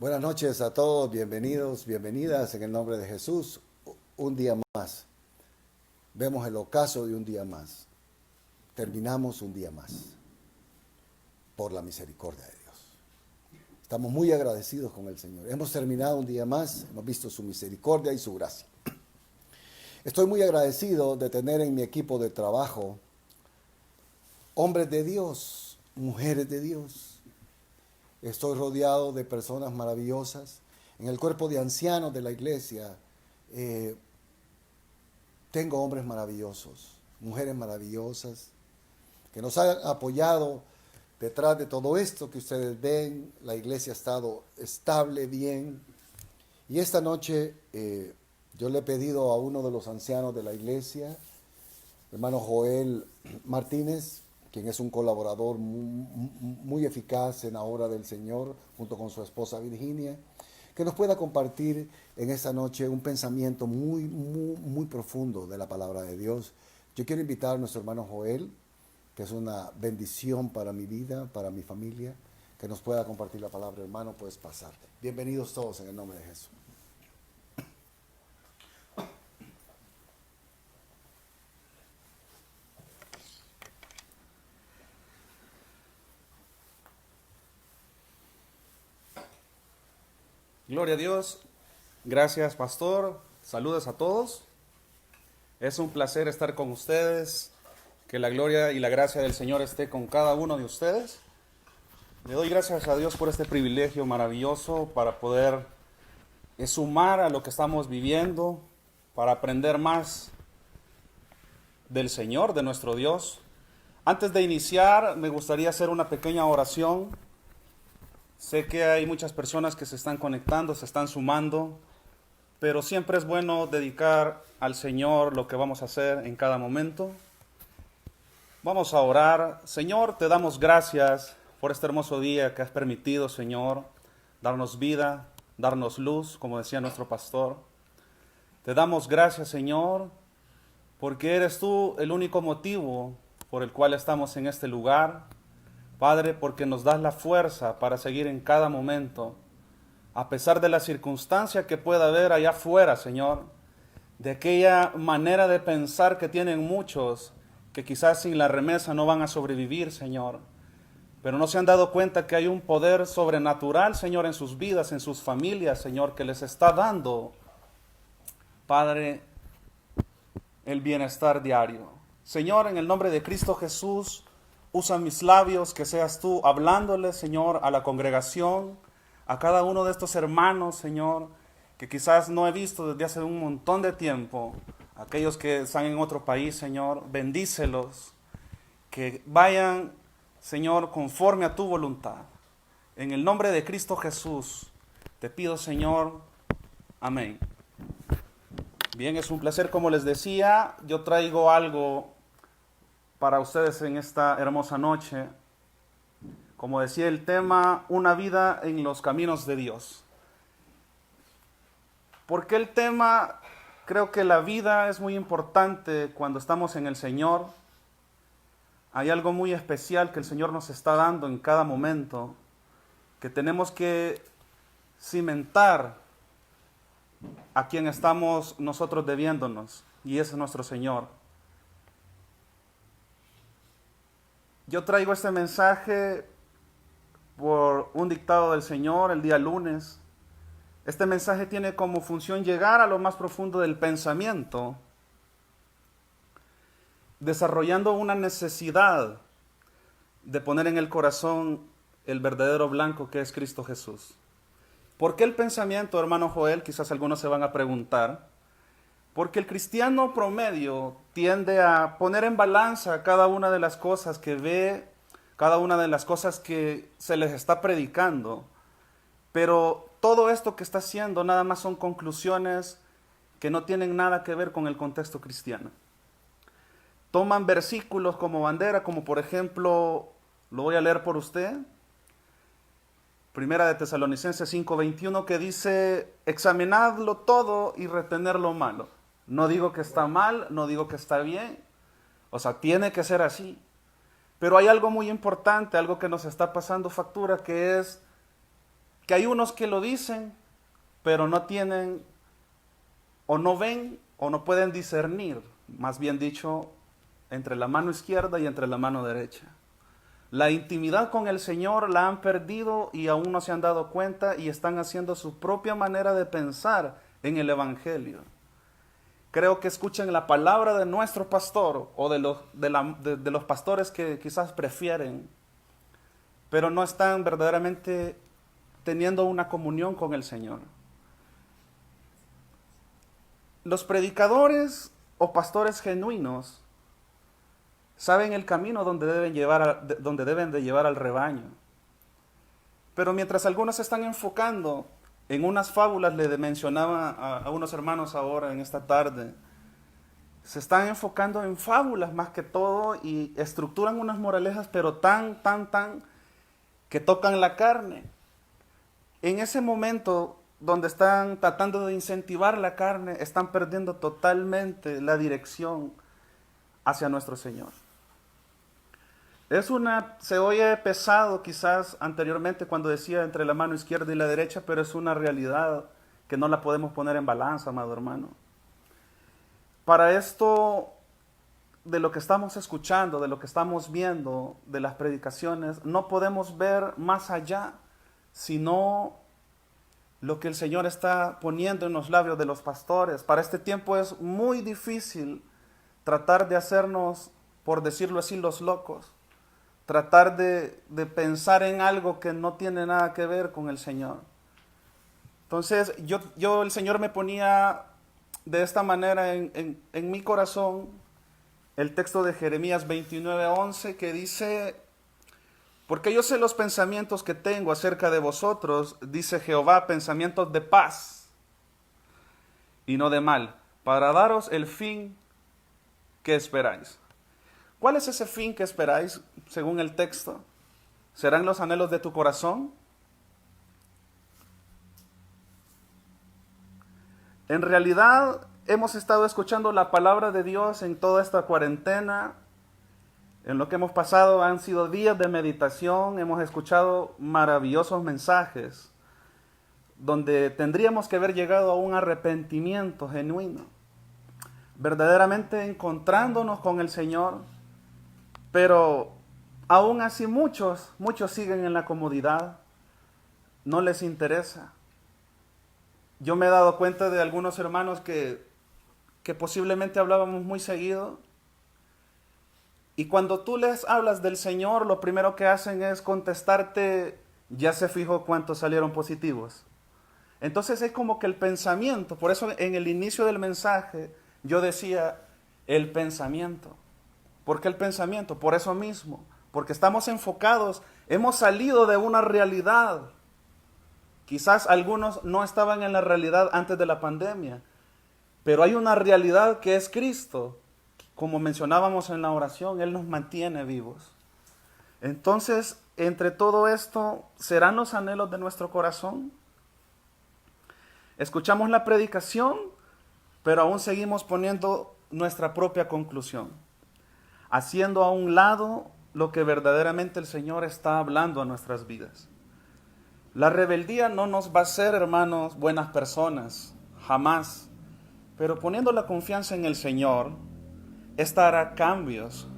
Buenas noches a todos, bienvenidos, bienvenidas en el nombre de Jesús. Un día más. Vemos el ocaso de un día más. Terminamos un día más por la misericordia de Dios. Estamos muy agradecidos con el Señor. Hemos terminado un día más, hemos visto su misericordia y su gracia. Estoy muy agradecido de tener en mi equipo de trabajo hombres de Dios, mujeres de Dios. Estoy rodeado de personas maravillosas. En el cuerpo de ancianos de la iglesia tengo hombres maravillosos, mujeres maravillosas, que nos han apoyado detrás de todo esto que ustedes ven. La iglesia ha estado estable, bien. Y esta noche yo le he pedido a uno de los ancianos de la iglesia, hermano Joel Martínez, quien es un colaborador muy eficaz en la obra del Señor, junto con su esposa Virginia, que nos pueda compartir en esta noche un pensamiento muy profundo de la palabra de Dios. Yo quiero invitar a nuestro hermano Joel, que es una bendición para mi vida, para mi familia, que nos pueda compartir la palabra. Hermano, puedes pasar. Bienvenidos todos en el nombre de Jesús. Gloria a Dios. Gracias, pastor. Saludos a todos. Es un placer estar con ustedes. Que la gloria y la gracia del Señor esté con cada uno de ustedes. Le doy gracias a Dios por este privilegio maravilloso para poder sumar a lo que estamos viviendo, para aprender más del Señor, de nuestro Dios. Antes de iniciar, me gustaría hacer una pequeña oración. Sé que hay muchas personas que se están conectando, se están sumando, pero siempre es bueno dedicar al Señor lo que vamos a hacer en cada momento. Vamos a orar. Señor, te damos gracias por este hermoso día que has permitido, Señor, darnos vida, darnos luz, como decía nuestro pastor. Te damos gracias, Señor, porque eres tú el único motivo por el cual estamos en este lugar. Padre, porque nos das la fuerza para seguir en cada momento, a pesar de la circunstancia que pueda haber allá afuera, Señor, de aquella manera de pensar que tienen muchos, que quizás sin la remesa no van a sobrevivir, Señor, pero no se han dado cuenta que hay un poder sobrenatural, Señor, en sus vidas, en sus familias, Señor, que les está dando, Padre, el bienestar diario. Señor, en el nombre de Cristo Jesús, usa mis labios, que seas tú hablándole, Señor, a la congregación, a cada uno de estos hermanos, Señor, que quizás no he visto desde hace un montón de tiempo, aquellos que están en otro país, Señor, bendícelos, que vayan, Señor, conforme a tu voluntad. En el nombre de Cristo Jesús, te pido, Señor, amén. Bien, es un placer, como les decía, yo traigo algo para ustedes en esta hermosa noche. Como decía el tema, una vida en los caminos de Dios. ¿Por qué el tema? Creo que la vida es muy importante cuando estamos en el Señor. Hay algo muy especial que el Señor nos está dando en cada momento, que tenemos que cimentar a quien estamos nosotros debiéndonos, y ese es nuestro Señor. Yo traigo este mensaje por un dictado del Señor el día lunes. Este mensaje tiene como función llegar a lo más profundo del pensamiento, desarrollando una necesidad de poner en el corazón el verdadero blanco que es Cristo Jesús. ¿Por qué el pensamiento, hermano Joel? Quizás algunos se van a preguntar. Porque el cristiano promedio tiende a poner en balanza cada una de las cosas que ve, cada una de las cosas que se les está predicando. Pero todo esto que está haciendo nada más son conclusiones que no tienen nada que ver con el contexto cristiano. Toman versículos como bandera, como por ejemplo, lo voy a leer por usted, Primera de Tesalonicenses 5:21, que dice, examinadlo todo y retener lo malo. No digo que está mal, no digo que está bien. O sea, tiene que ser así. Pero hay algo muy importante, algo que nos está pasando factura, que es que hay unos que lo dicen, pero no tienen, o no ven, o no pueden discernir, más bien dicho, entre la mano izquierda y entre la mano derecha. La intimidad con el Señor la han perdido y aún no se han dado cuenta y están haciendo su propia manera de pensar en el Evangelio. Creo que escuchan la palabra de nuestro pastor o de los pastores que quizás prefieren, pero no están verdaderamente teniendo una comunión con el Señor. Los predicadores o pastores genuinos saben el camino donde deben de llevar al rebaño. Pero mientras algunos se están enfocando en unas fábulas, le mencionaba a unos hermanos ahora en esta tarde, se están enfocando en fábulas más que todo y estructuran unas moralejas, pero tan, que tocan la carne. En ese momento donde están tratando de incentivar la carne, están perdiendo totalmente la dirección hacia nuestro Señor. Se oye pesado quizás anteriormente cuando decía entre la mano izquierda y la derecha, pero es una realidad que no la podemos poner en balanza, amado hermano. Para esto, de lo que estamos escuchando, de lo que estamos viendo, de las predicaciones, no podemos ver más allá, sino lo que el Señor está poniendo en los labios de los pastores. Para este tiempo es muy difícil tratar de hacernos, por decirlo así, los locos. Tratar de pensar en algo que no tiene nada que ver con el Señor. Entonces, el Señor me ponía de esta manera en mi corazón el texto de Jeremías 29:11 que dice: porque yo sé los pensamientos que tengo acerca de vosotros, dice Jehová, pensamientos de paz y no de mal, para daros el fin que esperáis. ¿Cuál es ese fin que esperáis según el texto? ¿Serán los anhelos de tu corazón? En realidad hemos estado escuchando la palabra de Dios en toda esta cuarentena. En lo que hemos pasado han sido días de meditación, hemos escuchado maravillosos mensajes donde tendríamos que haber llegado a un arrepentimiento genuino, verdaderamente encontrándonos con el Señor, pero aún así muchos siguen en la comodidad, no les interesa. Yo me he dado cuenta de algunos hermanos que posiblemente hablábamos muy seguido, y cuando tú les hablas del Señor, lo primero que hacen es contestarte: ya se fijó cuántos salieron positivos. Entonces es como que el pensamiento, por eso en el inicio del mensaje yo decía el pensamiento. ¿Por qué el pensamiento? Por eso mismo, porque estamos enfocados, hemos salido de una realidad. Quizás algunos no estaban en la realidad antes de la pandemia, pero hay una realidad que es Cristo. Como mencionábamos en la oración, Él nos mantiene vivos. Entonces, entre todo esto, ¿serán los anhelos de nuestro corazón? Escuchamos la predicación, pero aún seguimos poniendo nuestra propia conclusión, haciendo a un lado lo que verdaderamente el Señor está hablando a nuestras vidas. La rebeldía no nos va a hacer, hermanos, buenas personas, jamás. Pero poniendo la confianza en el Señor, esta hará cambios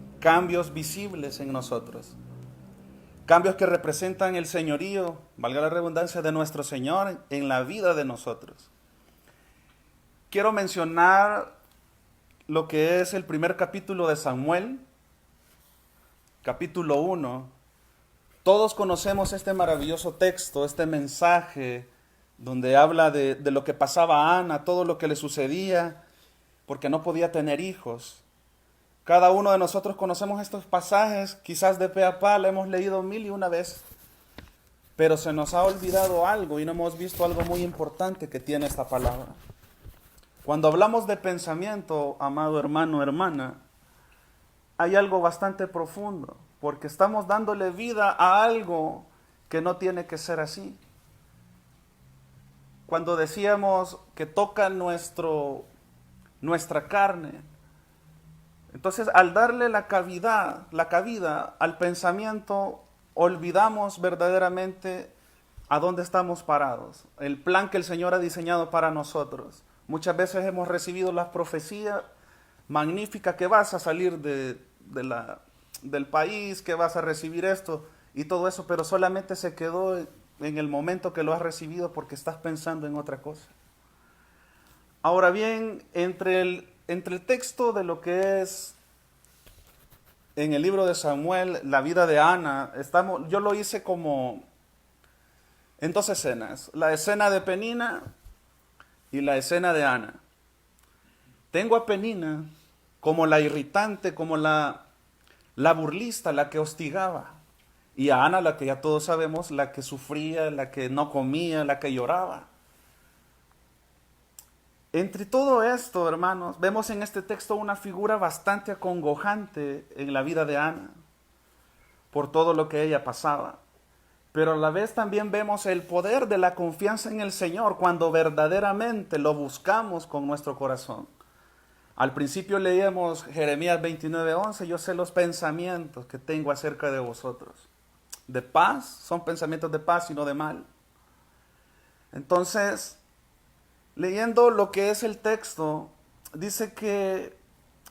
visibles en nosotros. Cambios que representan el señorío, valga la redundancia, de nuestro Señor en la vida de nosotros. Quiero mencionar lo que es el primer capítulo de Samuel, capítulo 1. Todos conocemos este maravilloso texto, este mensaje, donde habla de lo que pasaba a Ana, todo lo que le sucedía, porque no podía tener hijos. Cada uno de nosotros conocemos estos pasajes, quizás de pe a pa, lo hemos leído 1001 veces, pero se nos ha olvidado algo y no hemos visto algo muy importante que tiene esta palabra. Cuando hablamos de pensamiento, amado hermano, hermana, hay algo bastante profundo, porque estamos dándole vida a algo que no tiene que ser así. Cuando decíamos que toca nuestra carne, entonces al darle la cabida al pensamiento, olvidamos verdaderamente a dónde estamos parados, el plan que el Señor ha diseñado para nosotros. Muchas veces hemos recibido la profecía magnífica que vas a salir del país, que vas a recibir esto y todo eso, pero solamente se quedó en el momento que lo has recibido porque estás pensando en otra cosa. Ahora bien, entre el texto de lo que es en el libro de Samuel, la vida de Ana, yo lo hice como en dos escenas, la escena de Penina y la escena de Ana. Tengo a Penina como la irritante, como la burlista, la que hostigaba, y a Ana, la que ya todos sabemos, la que sufría, la que no comía, la que lloraba. Entre todo esto, hermanos, vemos en este texto una figura bastante acongojante en la vida de Ana, por todo lo que ella pasaba. Pero a la vez también vemos el poder de la confianza en el Señor cuando verdaderamente lo buscamos con nuestro corazón. Al principio leíamos Jeremías 29:11, yo sé los pensamientos que tengo acerca de vosotros. De paz, son pensamientos de paz y no de mal. Entonces, leyendo lo que es el texto, dice que,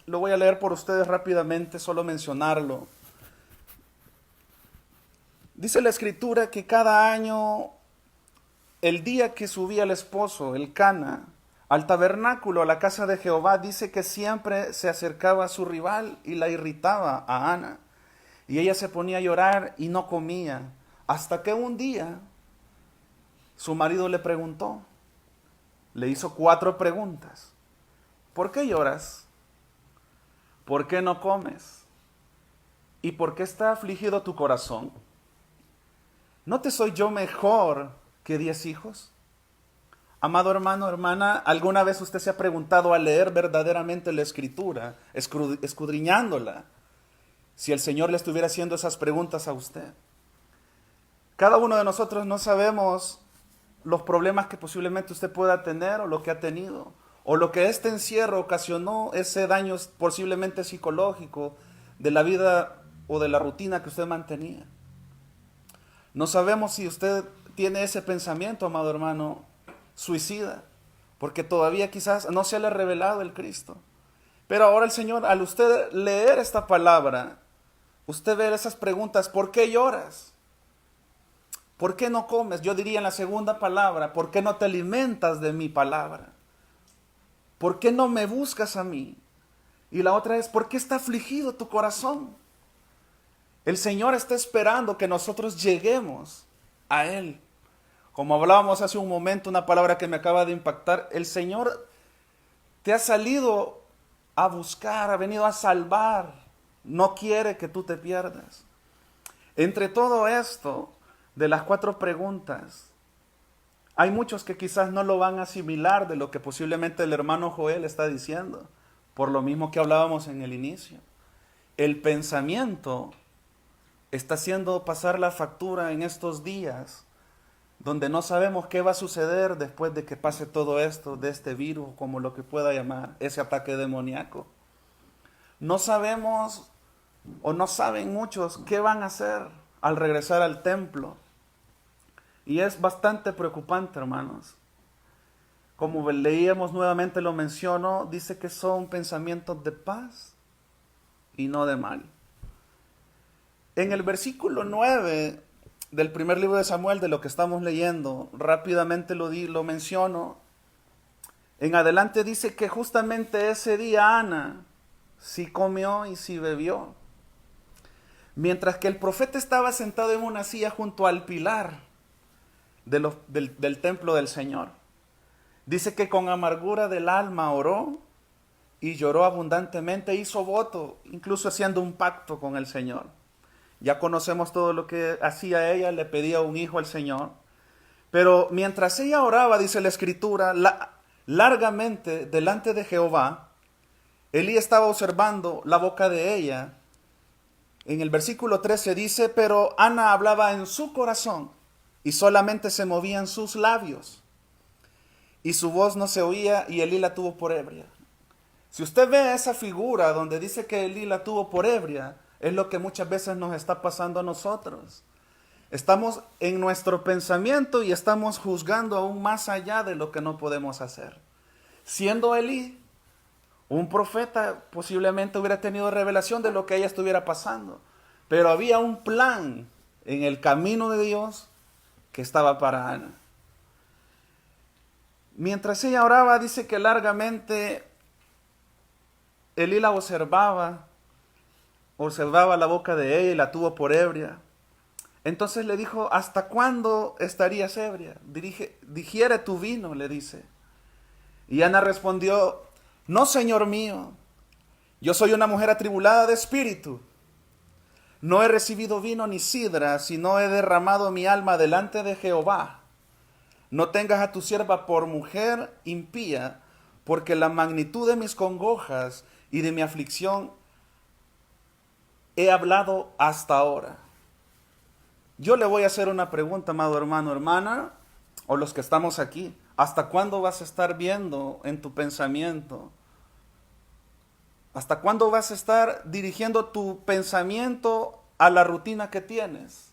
lo voy a leer por ustedes rápidamente, solo mencionarlo. Dice la escritura que cada año, el día que subía el esposo, el Cana, al tabernáculo, a la casa de Jehová, dice que siempre se acercaba a su rival y la irritaba a Ana. Y ella se ponía a llorar y no comía, hasta que un día su marido le preguntó, le hizo 4 preguntas. ¿Por qué lloras? ¿Por qué no comes? ¿Y por qué está afligido tu corazón? ¿No te soy yo mejor que 10 hijos? Amado hermano, hermana, ¿alguna vez usted se ha preguntado al leer verdaderamente la Escritura, escudriñándola, si el Señor le estuviera haciendo esas preguntas a usted? Cada uno de nosotros no sabemos los problemas que posiblemente usted pueda tener o lo que ha tenido, o lo que este encierro ocasionó, ese daño posiblemente psicológico de la vida o de la rutina que usted mantenía. No sabemos si usted tiene ese pensamiento, amado hermano, suicida, porque todavía quizás no se le ha revelado el Cristo. Pero ahora el Señor, al usted leer esta palabra, usted ve esas preguntas, ¿por qué lloras? ¿Por qué no comes? Yo diría en la segunda palabra, ¿por qué no te alimentas de mi palabra? ¿Por qué no me buscas a mí? Y la otra es, ¿por qué está afligido tu corazón? El Señor está esperando que nosotros lleguemos a Él. Como hablábamos hace un momento, una palabra que me acaba de impactar, el Señor te ha salido a buscar, ha venido a salvar, no quiere que tú te pierdas. Entre todo esto, de las 4 preguntas, hay muchos que quizás no lo van a asimilar de lo que posiblemente el hermano Joel está diciendo, por lo mismo que hablábamos en el inicio. El pensamiento está haciendo pasar la factura en estos días, donde no sabemos qué va a suceder después de que pase todo esto, de este virus, como lo que pueda llamar, ese ataque demoníaco. No sabemos, o no saben muchos, qué van a hacer al regresar al templo. Y es bastante preocupante, hermanos. Como leíamos nuevamente, lo menciono, dice que son pensamientos de paz y no de mal. En el versículo 9 del primer libro de Samuel, de lo que estamos leyendo, rápidamente lo menciono. En adelante dice que justamente ese día Ana sí comió y sí bebió. Mientras que el profeta estaba sentado en una silla junto al pilar del templo del Señor. Dice que con amargura del alma oró y lloró abundantemente, hizo voto, incluso haciendo un pacto con el Señor. Ya conocemos todo lo que hacía ella, le pedía un hijo al Señor. Pero mientras ella oraba, dice la Escritura, largamente delante de Jehová, Elí estaba observando la boca de ella. En el versículo 13 dice, pero Ana hablaba en su corazón y solamente se movían sus labios. Y su voz no se oía y Elí la tuvo por ebria. Si usted ve esa figura donde dice que Elí la tuvo por ebria, es lo que muchas veces nos está pasando a nosotros. Estamos en nuestro pensamiento y estamos juzgando aún más allá de lo que no podemos hacer. Siendo Elí un profeta, posiblemente hubiera tenido revelación de lo que ella estuviera pasando. Pero había un plan en el camino de Dios que estaba para Ana. Mientras ella oraba, dice que largamente Elí la observaba la boca de ella y la tuvo por ebria. Entonces le dijo, ¿hasta cuándo estarías ebria? Digiere tu vino, le dice. Y Ana respondió, no, Señor mío, yo soy una mujer atribulada de espíritu. No he recibido vino ni sidra, sino he derramado mi alma delante de Jehová. No tengas a tu sierva por mujer impía, porque la magnitud de mis congojas y de mi aflicción he hablado hasta ahora. Yo le voy a hacer una pregunta, amado hermano, hermana, o los que estamos aquí. ¿Hasta cuándo vas a estar viendo en tu pensamiento? ¿Hasta cuándo vas a estar dirigiendo tu pensamiento a la rutina que tienes?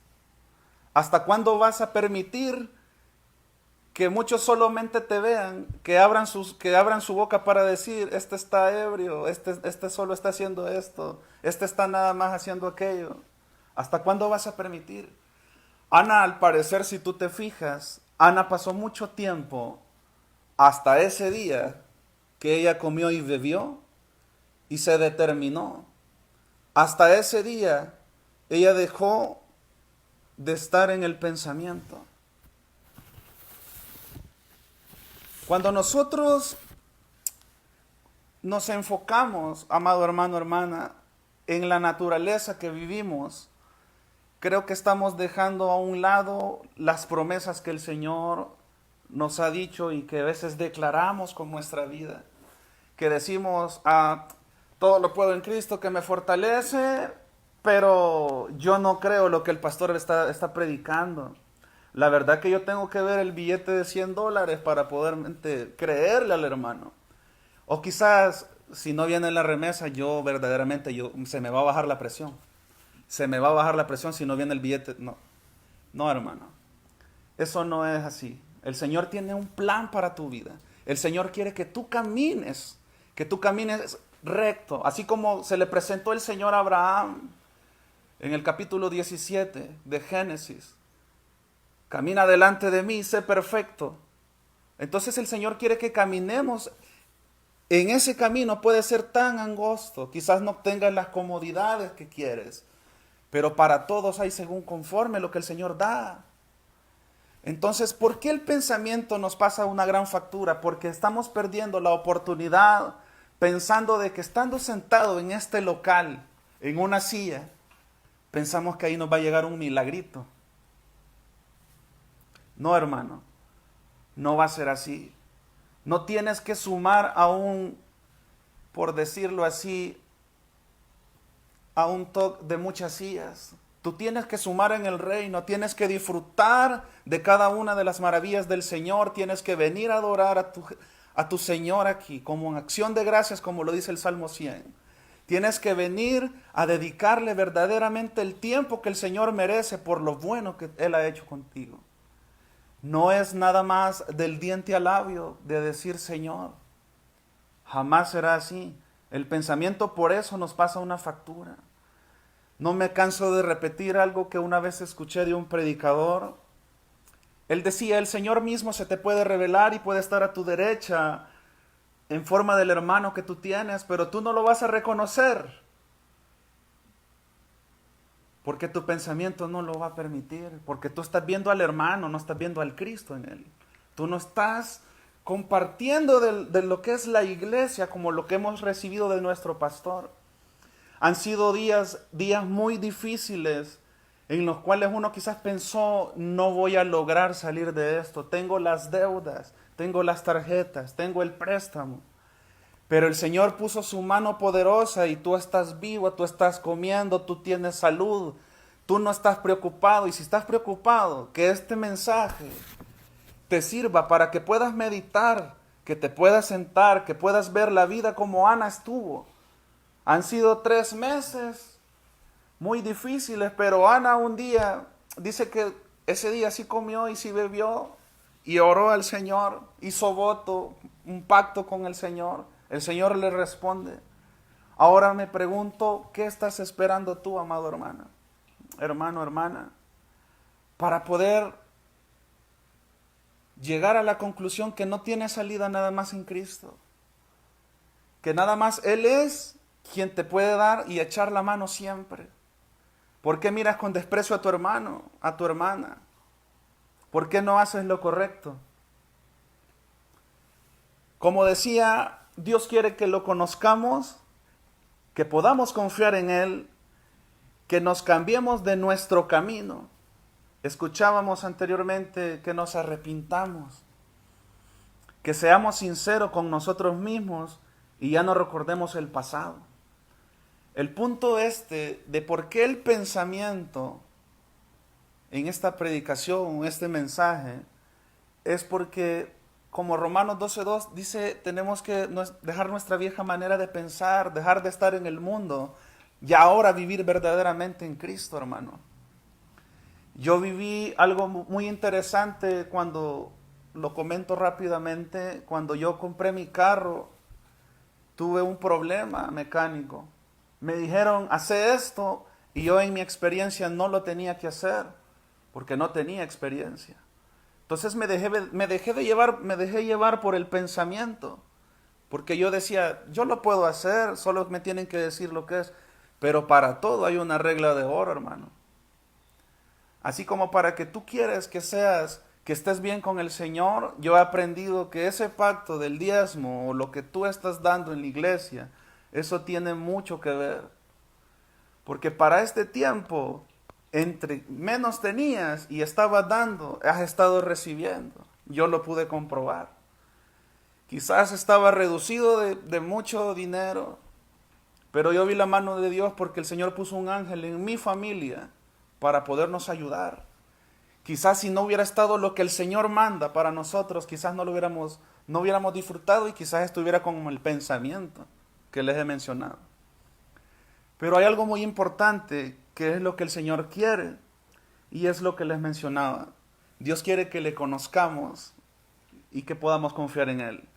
¿Hasta cuándo vas a permitir que muchos solamente te vean, que abran su boca para decir, este está ebrio, este solo está haciendo esto, este está nada más haciendo aquello? ¿Hasta cuándo vas a permitir? Ana, al parecer, si tú te fijas, Ana pasó mucho tiempo hasta ese día que ella comió y bebió y se determinó. Hasta ese día ella dejó de estar en el pensamiento. Cuando nosotros nos enfocamos, amado hermano, hermana, en la naturaleza que vivimos, creo que estamos dejando a un lado las promesas que el Señor nos ha dicho y que a veces declaramos con nuestra vida. Que decimos, todo lo puedo en Cristo que me fortalece, pero yo no creo lo que el pastor está predicando. La verdad que yo tengo que ver el billete de $100 para poder creerle al hermano. O quizás, si no viene la remesa, se me va a bajar la presión. Se me va a bajar la presión si no viene el billete. No, hermano. Eso no es así. El Señor tiene un plan para tu vida. El Señor quiere que tú camines recto. Así como se le presentó el Señor a Abraham en el capítulo 17 de Génesis. Camina delante de mí, sé perfecto. Entonces el Señor quiere que caminemos en ese camino. Puede ser tan angosto, quizás no tengas las comodidades que quieres, pero para todos hay según conforme lo que el Señor da. Entonces, ¿por qué el pensamiento nos pasa una gran factura? Porque estamos perdiendo la oportunidad pensando de que estando sentado en este local, en una silla, pensamos que ahí nos va a llegar un milagrito. No, hermano, no va a ser así. No tienes que sumar por decirlo así, a un toque de muchas sillas. Tú tienes que sumar en el reino, tienes que disfrutar de cada una de las maravillas del Señor, tienes que venir a adorar a tu Señor aquí, como en acción de gracias, como lo dice el Salmo 100. Tienes que venir a dedicarle verdaderamente el tiempo que el Señor merece por lo bueno que Él ha hecho contigo. No es nada más del diente al labio de decir Señor. Jamás será así. El pensamiento por eso nos pasa una factura. No me canso de repetir algo que una vez escuché de un predicador. Él decía, el Señor mismo se te puede revelar y puede estar a tu derecha en forma del hermano que tú tienes, pero tú no lo vas a reconocer. Porque tu pensamiento no lo va a permitir. Porque tú estás viendo al hermano, no estás viendo al Cristo en él. Tú no estás compartiendo de lo que es la iglesia como lo que hemos recibido de nuestro pastor. Han sido días muy difíciles en los cuales uno quizás pensó, no voy a lograr salir de esto. Tengo las deudas, tengo las tarjetas, tengo el préstamo. Pero el Señor puso su mano poderosa y tú estás vivo, tú estás comiendo, tú tienes salud, tú no estás preocupado. Y si estás preocupado, que este mensaje te sirva para que puedas meditar, que te puedas sentar, que puedas ver la vida como Ana estuvo. Han sido 3 meses muy difíciles, pero Ana un día dice que ese día sí comió y sí bebió y oró al Señor, hizo voto, un pacto con el Señor. El Señor le responde. Ahora me pregunto, ¿qué estás esperando tú, amado hermano, hermana, para poder llegar a la conclusión que no tiene salida nada más en Cristo? Que nada más Él es quien te puede dar y echar la mano siempre. ¿Por qué miras con desprecio a tu hermano, a tu hermana? ¿Por qué no haces lo correcto? Como decía, Dios quiere que lo conozcamos, que podamos confiar en Él, que nos cambiemos de nuestro camino. Escuchábamos anteriormente que nos arrepintamos, que seamos sinceros con nosotros mismos y ya no recordemos el pasado. El punto de por qué el pensamiento en esta predicación, en este mensaje, es porque, como Romanos 12:2 dice, tenemos que dejar nuestra vieja manera de pensar, dejar de estar en el mundo y ahora vivir verdaderamente en Cristo, hermano. Yo viví algo muy interesante cuando, lo comento rápidamente, cuando yo compré mi carro, tuve un problema mecánico. Me dijeron, hace esto, y yo en mi experiencia no lo tenía que hacer, porque no tenía experiencia. Entonces me dejé llevar por el pensamiento, porque yo decía, yo lo puedo hacer, solo me tienen que decir lo que es. Pero para todo hay una regla de oro, hermano. Así como para que tú quieres que estés bien con el Señor, yo he aprendido que ese pacto del diezmo o lo que tú estás dando en la iglesia, eso tiene mucho que ver. Porque para este tiempo, entre menos tenías y estabas dando, has estado recibiendo. Yo lo pude comprobar. Quizás estaba reducido de mucho dinero, pero yo vi la mano de Dios porque el Señor puso un ángel en mi familia para podernos ayudar. Quizás si no hubiera estado lo que el Señor manda para nosotros, quizás no hubiéramos disfrutado y quizás estuviera como el pensamiento que les he mencionado. Pero hay algo muy importante que es lo que el Señor quiere y es lo que les mencionaba. Dios quiere que le conozcamos y que podamos confiar en Él.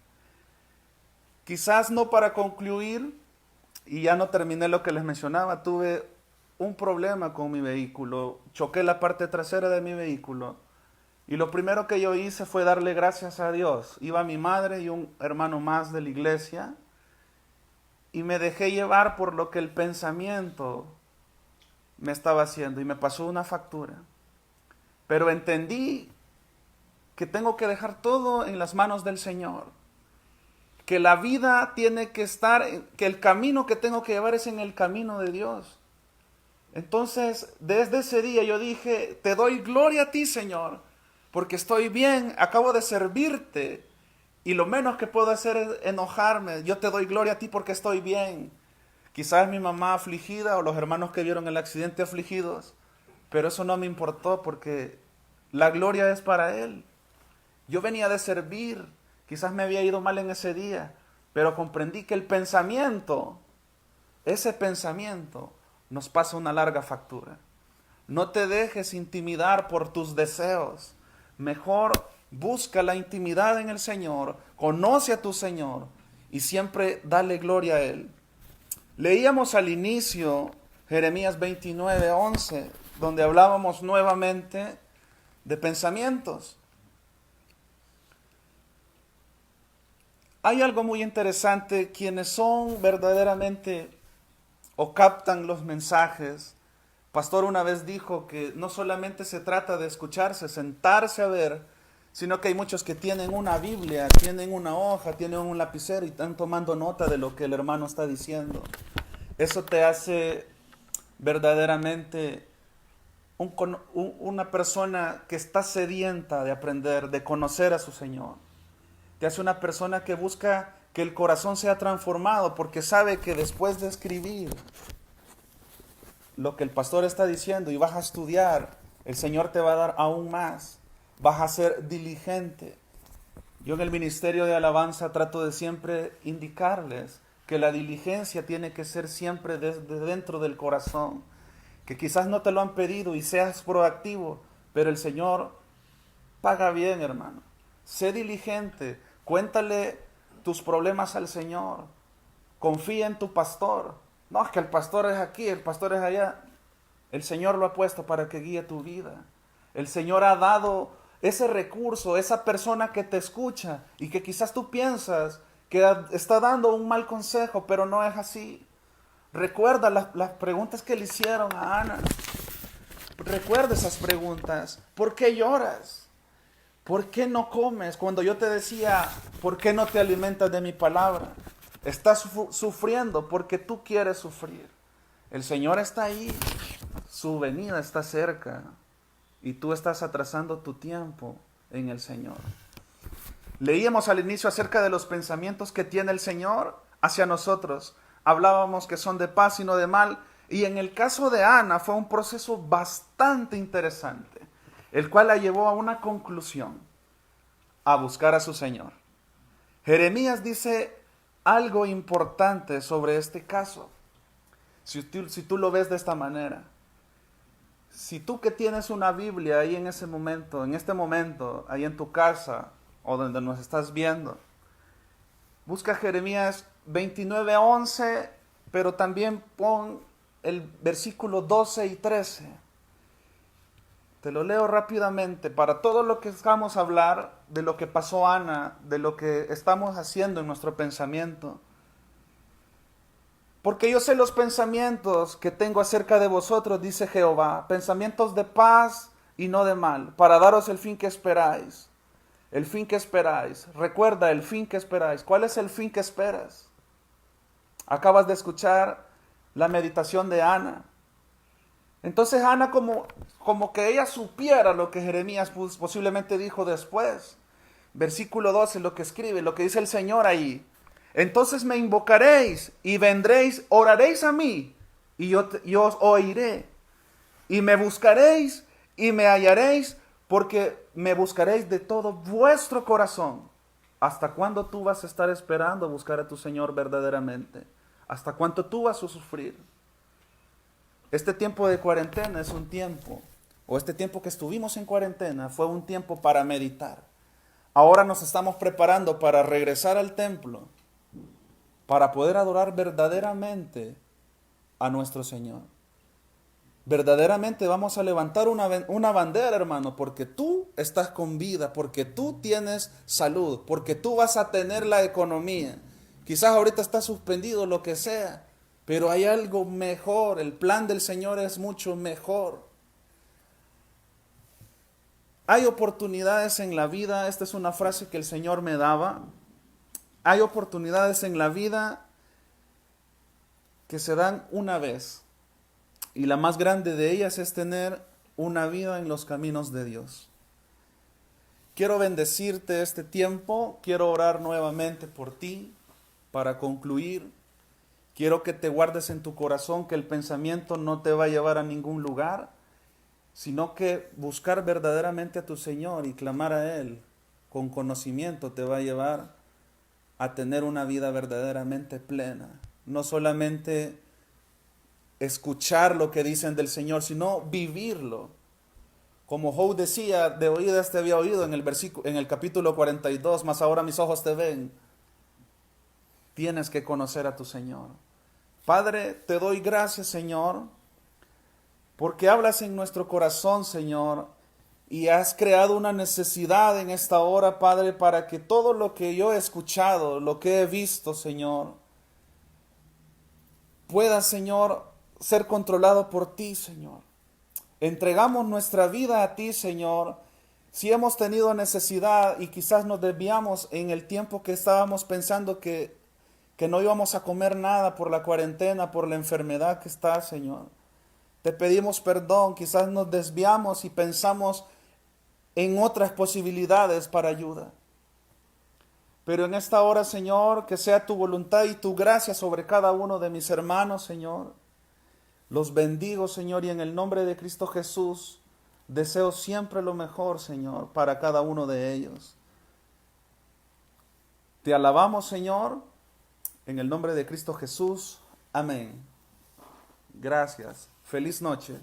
Quizás no para concluir, y ya no terminé lo que les mencionaba, tuve un problema con mi vehículo, choqué la parte trasera de mi vehículo y lo primero que yo hice fue darle gracias a Dios. Iba mi madre y un hermano más de la iglesia y me dejé llevar por lo que el pensamiento me estaba haciendo y me pasó una factura. Pero entendí que tengo que dejar todo en las manos del Señor, que la vida tiene que estar, que el camino que tengo que llevar es en el camino de Dios. Entonces, desde ese día yo dije, te doy gloria a ti, Señor, porque estoy bien, acabo de servirte y lo menos que puedo hacer es enojarme. Yo te doy gloria a ti porque estoy bien. Quizás mi mamá afligida o los hermanos que vieron el accidente afligidos, pero eso no me importó porque la gloria es para Él. Yo venía de servir, quizás me había ido mal en ese día, pero comprendí que el pensamiento, ese pensamiento, nos pasa una larga factura. No te dejes intimidar por tus deseos. Mejor busca la intimidad en el Señor, conoce a tu Señor y siempre dale gloria a Él. Leíamos al inicio Jeremías 29:11, donde hablábamos nuevamente de pensamientos. Hay algo muy interesante, quienes son verdaderamente o captan los mensajes. Pastor una vez dijo que no solamente se trata de escucharse, sentarse a ver, sino que hay muchos que tienen una Biblia, tienen una hoja, tienen un lapicero y están tomando nota de lo que el hermano está diciendo. Eso te hace verdaderamente una persona que está sedienta de aprender, de conocer a su Señor. Te hace una persona que busca que el corazón sea transformado porque sabe que después de escribir lo que el pastor está diciendo y vas a estudiar, el Señor te va a dar aún más. Vas a ser diligente. Yo en el ministerio de alabanza trato de siempre indicarles que la diligencia tiene que ser siempre desde dentro del corazón. que quizás no te lo han pedido y seas proactivo, pero el Señor paga bien, hermano. Sé diligente, cuéntale tus problemas al Señor, confía en tu pastor. No, es que el pastor es aquí, el pastor es allá. El Señor lo ha puesto para que guíe tu vida. El Señor ha dado ese recurso, esa persona que te escucha y que quizás tú piensas que está dando un mal consejo, pero no es así. Recuerda las preguntas que le hicieron a Ana. Recuerda esas preguntas. ¿Por qué lloras? ¿Por qué no comes? Cuando yo te decía, ¿por qué no te alimentas de mi palabra? Estás sufriendo porque tú quieres sufrir. El Señor está ahí. Su venida está cerca. Y tú estás atrasando tu tiempo en el Señor. Leíamos al inicio acerca de los pensamientos que tiene el Señor hacia nosotros. Hablábamos que son de paz y no de mal. Y en el caso de Ana fue un proceso bastante interesante, el cual la llevó a una conclusión, a buscar a su Señor. Jeremías dice algo importante sobre este caso. Si tú lo ves de esta manera. Si tú que tienes una Biblia ahí en ese momento, en este momento, ahí en tu casa o donde nos estás viendo, busca Jeremías 29:11, pero también pon el versículo 12 y 13. Te lo leo rápidamente para todo lo que vamos a hablar de lo que pasó Ana, de lo que estamos haciendo en nuestro pensamiento. Porque yo sé los pensamientos que tengo acerca de vosotros, dice Jehová, pensamientos de paz y no de mal, para daros el fin que esperáis. El fin que esperáis. Recuerda el fin que esperáis. ¿Cuál es el fin que esperas? Acabas de escuchar la meditación de Ana. Entonces Ana como que ella supiera lo que Jeremías posiblemente dijo después. Versículo 12, lo que escribe, lo que dice el Señor ahí. Entonces me invocaréis y vendréis, oraréis a mí y yo os oiré. Y me buscaréis y me hallaréis porque me buscaréis de todo vuestro corazón. ¿Hasta cuándo tú vas a estar esperando buscar a tu Señor verdaderamente? ¿Hasta cuánto tú vas a sufrir? Este tiempo de cuarentena es un tiempo, o este tiempo que estuvimos en cuarentena fue un tiempo para meditar. Ahora nos estamos preparando para regresar al templo, para poder adorar verdaderamente a nuestro Señor. Verdaderamente vamos a levantar una bandera, hermano, porque tú estás con vida, porque tú tienes salud, porque tú vas a tener la economía. Quizás ahorita está suspendido lo que sea, pero hay algo mejor. El plan del Señor es mucho mejor. Hay oportunidades en la vida, esta es una frase que el Señor me daba. Hay oportunidades en la vida que se dan una vez. Y la más grande de ellas es tener una vida en los caminos de Dios. Quiero bendecirte este tiempo, quiero orar nuevamente por ti para concluir. Quiero que te guardes en tu corazón que el pensamiento no te va a llevar a ningún lugar, sino que buscar verdaderamente a tu Señor y clamar a Él con conocimiento te va a llevar a tener una vida verdaderamente plena. No solamente escuchar lo que dicen del Señor, sino vivirlo. Como Job decía, de oídas te había oído en el capítulo 42, mas ahora mis ojos te ven. Tienes que conocer a tu Señor. Padre, te doy gracias, Señor, porque hablas en nuestro corazón, Señor, y has creado una necesidad en esta hora, Padre, para que todo lo que yo he escuchado, lo que he visto, Señor, pueda, Señor, ser controlado por ti, Señor. Entregamos nuestra vida a ti, Señor. Si hemos tenido necesidad y quizás nos desviamos en el tiempo que estábamos pensando que no íbamos a comer nada por la cuarentena, por la enfermedad que está, Señor. Te pedimos perdón, quizás nos desviamos y pensamos en otras posibilidades para ayuda. Pero en esta hora, Señor, que sea tu voluntad y tu gracia sobre cada uno de mis hermanos, Señor. Los bendigo, Señor, y en el nombre de Cristo Jesús, deseo siempre lo mejor, Señor, para cada uno de ellos. Te alabamos, Señor, en el nombre de Cristo Jesús. Amén. Gracias. Feliz noche.